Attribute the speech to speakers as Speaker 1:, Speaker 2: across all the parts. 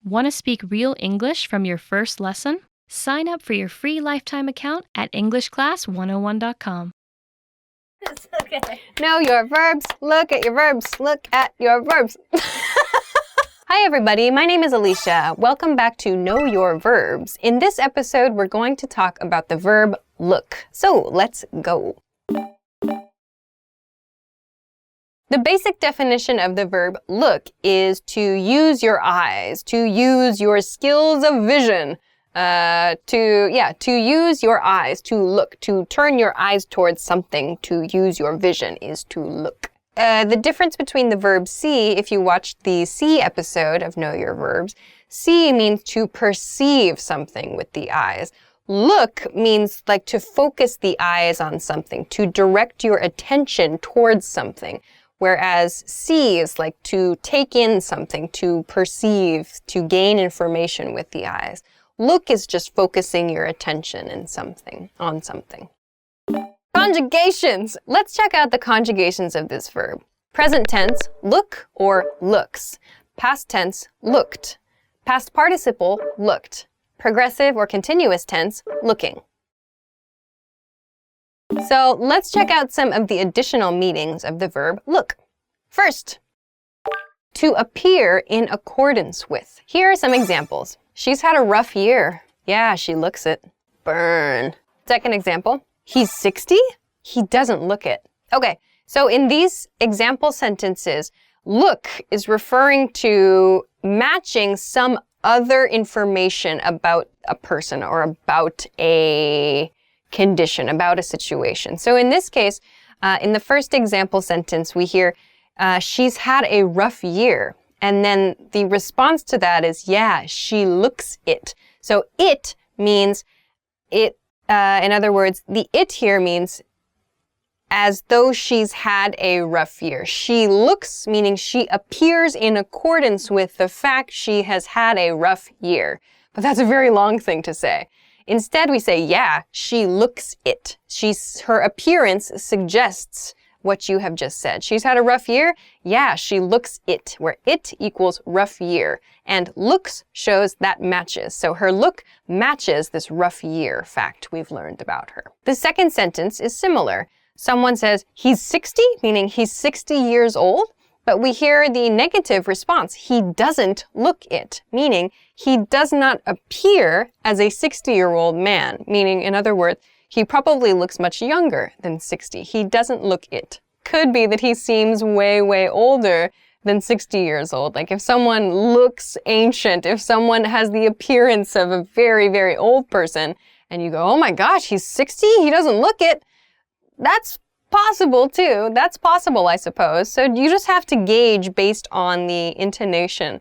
Speaker 1: Want to speak real English from your first lesson? Sign up for your free lifetime account at EnglishClass101.com.
Speaker 2: Okay. Know your verbs. Look at your verbs. Look at your verbs. Hi everybody, my name is Alicia. Welcome back to Know Your Verbs. In this episode, we're going to talk about the verb look. So let's go. The basic definition of the verb look is to use your eyes, to use your skills of vision, to use your eyes, to look, to turn your eyes towards something, to use your vision is to look. The difference between the verb see, if you watched the see episode of Know Your Verbs, see means to perceive something with the eyes. Look means like to focus the eyes on something, to direct your attention towards something. Whereas see is like to take in something, to perceive, to gain information with the eyes. Look is just focusing your attention on something. Conjugations! Let's check out the conjugations of this verb. Present tense, look or looks. Past tense, looked. Past participle, looked. Progressive or continuous tense, looking. So let's check out some of the additional meanings of the verb look. First, to appear in accordance with. Here are some examples. She's had a rough year. Yeah, she looks it. Burn. Second example. He's 60? He doesn't look it. Okay, so in these example sentences, look is referring to matching some other information about a person or about a condition, about a situation. So in this case, in the first example sentence, we hear, she's had a rough year. And then the response to that is, yeah, she looks it. So it means it. In other words, the it here means as though she's had a rough year. She looks, meaning she appears in accordance with the fact she has had a rough year. But that's a very long thing to say. Instead, we say, yeah, she looks it. Her appearance suggests what you have just said. She's had a rough year? Yeah, she looks it, where it equals rough year. And looks shows that matches. So her look matches this rough year fact we've learned about her. The second sentence is similar. Someone says, he's 60, meaning he's 60 years old. But we hear the negative response, he doesn't look it, meaning he does not appear as a 60-year-old man, meaning, in other words, he probably looks much younger than 60. He doesn't look it. Could be that he seems way, way older than 60 years old. Like if someone looks ancient, if someone has the appearance of a very, very old person, and you go, oh my gosh, he's 60? He doesn't look it. That's possible too. That's possible, I suppose. So you just have to gauge based on the intonation.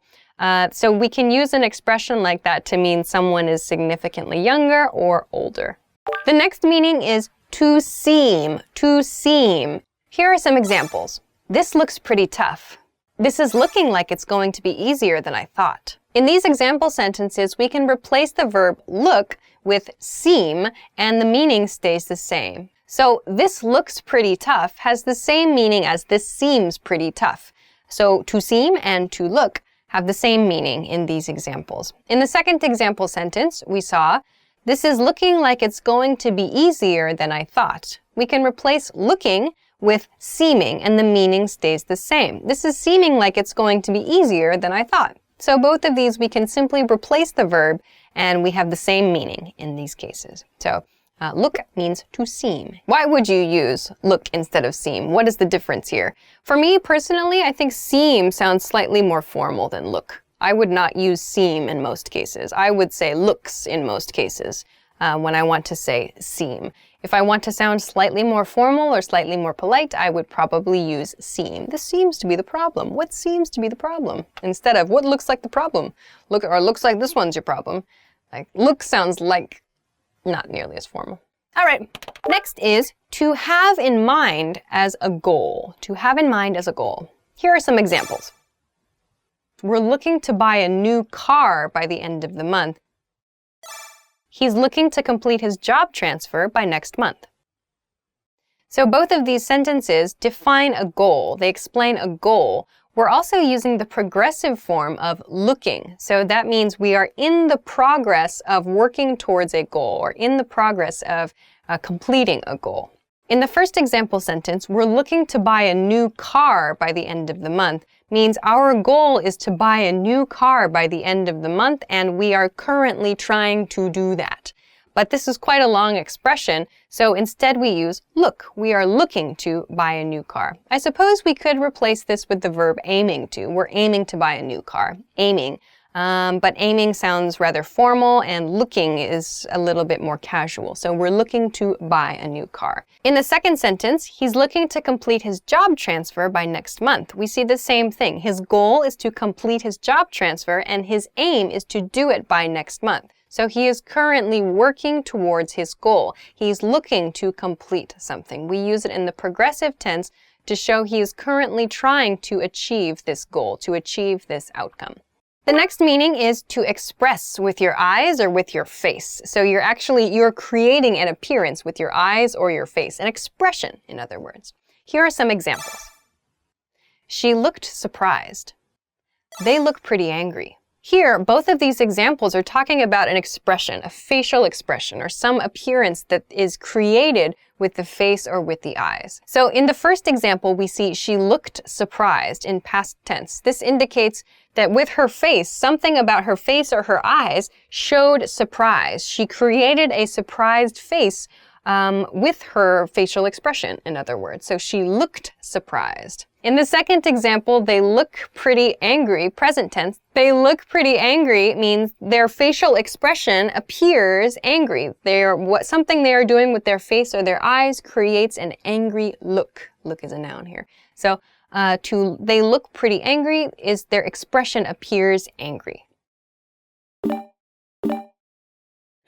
Speaker 2: So we can use an expression like that to mean someone is significantly younger or older. The next meaning is to seem, to seem. Here are some examples. This looks pretty tough. This is looking like it's going to be easier than I thought. In these example sentences, we can replace the verb look with seem, and the meaning stays the same. So this looks pretty tough has the same meaning as this seems pretty tough. So to seem and to look have the same meaning in these examples. In the second example sentence, we saw, this is looking like it's going to be easier than I thought. We can replace looking with seeming, and the meaning stays the same. This is seeming like it's going to be easier than I thought. So both of these, we can simply replace the verb, and we have the same meaning in these cases. So look means to seem. Why would you use look instead of seem? What is the difference here? For me, personally, I think seem sounds slightly more formal than look. I would not use seem in most cases. I would say looks in most cases when I want to say seem. If I want to sound slightly more formal or slightly more polite, I would probably use seem. This seems to be the problem. What seems to be the problem? Instead of what looks like the problem. Looks like this one's your problem. Like look sounds like not nearly as formal. All right, next is to have in mind as a goal. To have in mind as a goal. Here are some examples. We're looking to buy a new car by the end of the month. He's looking to complete his job transfer by next month. So both of these sentences define a goal. They explain a goal We're also using the progressive form of looking. So that means we are in the progress of working towards a goal or in the progress of completing a goal. In the first example sentence, we're looking to buy a new car by the end of the month, means our goal is to buy a new car by the end of the month, and we are currently trying to do that. But this is quite a long expression, so instead we use look. We are looking to buy a new car. I suppose we could replace this with the verb aiming to. We're aiming to buy a new car. Aiming. But aiming sounds rather formal, and looking is a little bit more casual. So we're looking to buy a new car. In the second sentence, he's looking to complete his job transfer by next month. We see the same thing. His goal is to complete his job transfer, and his aim is to do it by next month. So he is currently working towards his goal. He's looking to complete something. We use it in the progressive tense to show he is currently trying to achieve this goal, to achieve this outcome. The next meaning is to express with your eyes or with your face. So you're creating an appearance with your eyes or your face, an expression, in other words. Here are some examples. She looked surprised. They look pretty angry. Here, both of these examples are talking about an expression, a facial expression, or some appearance that is created with the face or with the eyes. So in the first example, we see she looked surprised in past tense. This indicates that with her face, something about her face or her eyes showed surprise. She created a surprised face with her facial expression, in other words. So she looked surprised. In the second example, they look pretty angry, present tense. They look pretty angry means their facial expression appears angry. Something they are doing with their face or their eyes creates an angry look. Look is a noun here. So they look pretty angry is their expression appears angry.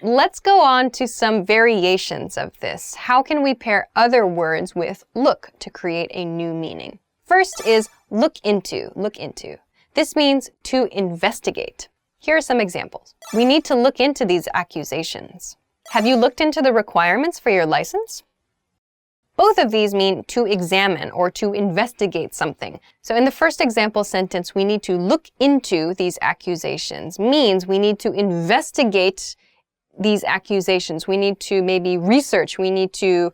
Speaker 2: Let's go on to some variations of this. How can we pair other words with look to create a new meaning? First is look into, look into. This means to investigate. Here are some examples. We need to look into these accusations. Have you looked into the requirements for your license? Both of these mean to examine or to investigate something. So in the first example sentence, we need to look into these accusations. Means we need to investigate these accusations. We need to maybe research. We need to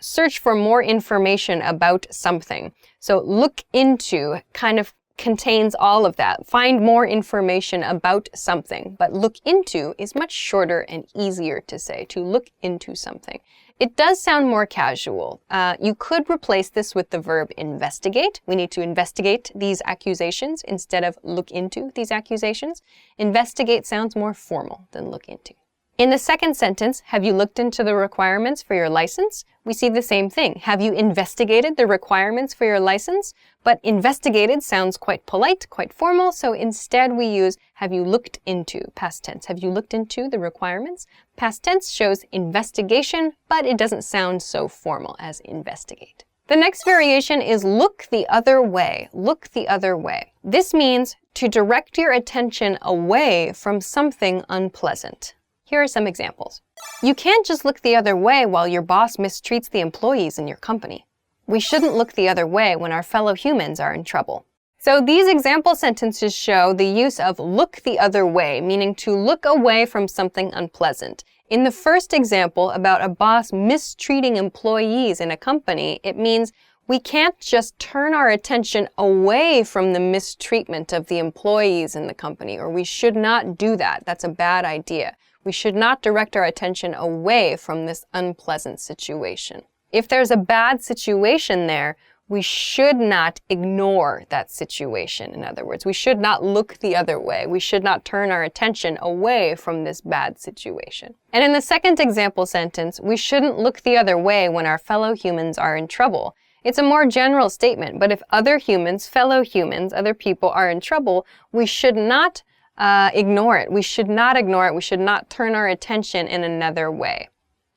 Speaker 2: search for more information about something. So look into kind of contains all of that. Find more information about something. But look into is much shorter and easier to say, to look into something. It does sound more casual. You could replace this with the verb investigate. We need to investigate these accusations instead of look into these accusations. Investigate sounds more formal than look into. In the second sentence, have you looked into the requirements for your license? We see the same thing. Have you investigated the requirements for your license? But investigated sounds quite polite, quite formal, so instead we use have you looked into, past tense. Have you looked into the requirements? Past tense shows investigation, but it doesn't sound so formal as investigate. The next variation is look the other way. Look the other way. This means to direct your attention away from something unpleasant. Here are some examples. You can't just look the other way while your boss mistreats the employees in your company. We shouldn't look the other way when our fellow humans are in trouble. So these example sentences show the use of look the other way, meaning to look away from something unpleasant. In the first example about a boss mistreating employees in a company, it means we can't just turn our attention away from the mistreatment of the employees in the company, or we should not do that. That's a bad idea. We should not direct our attention away from this unpleasant situation. If there's a bad situation there, we should not ignore that situation. In other words, we should not look the other way. We should not turn our attention away from this bad situation. And in the second example sentence, we shouldn't look the other way when our fellow humans are in trouble. It's a more general statement, but if other humans, fellow humans, other people are in trouble, we should not ignore it. We should not ignore it. We should not turn our attention in another way.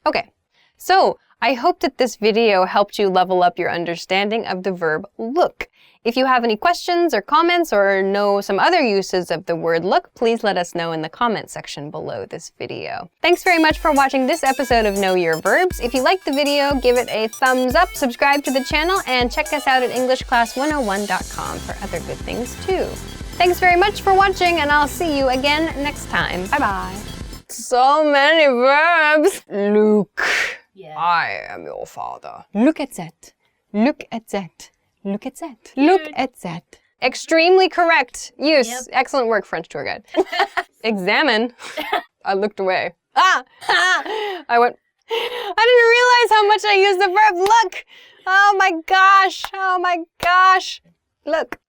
Speaker 2: Okay, so I hope that this video helped you level up your understanding of the verb look. If you have any questions or comments or know some other uses of the word look, please let us know in the comment section below this video. Thanks very much for watching this episode of Know Your Verbs. If you liked the video, give it a thumbs up, subscribe to the channel, and check us out at EnglishClass101.com for other good things too. Thanks very much for watching, and I'll see you again next time. Bye-bye. So many verbs. Look.
Speaker 1: Yeah.
Speaker 2: I am your father. Look at that. Look at that. Look at that. Look at that. Extremely correct use.
Speaker 1: Yep.
Speaker 2: Excellent work, French tour guide. Examine. I looked away. I went, I didn't realize how much I used the verb look. Oh my gosh. Oh my gosh. Look.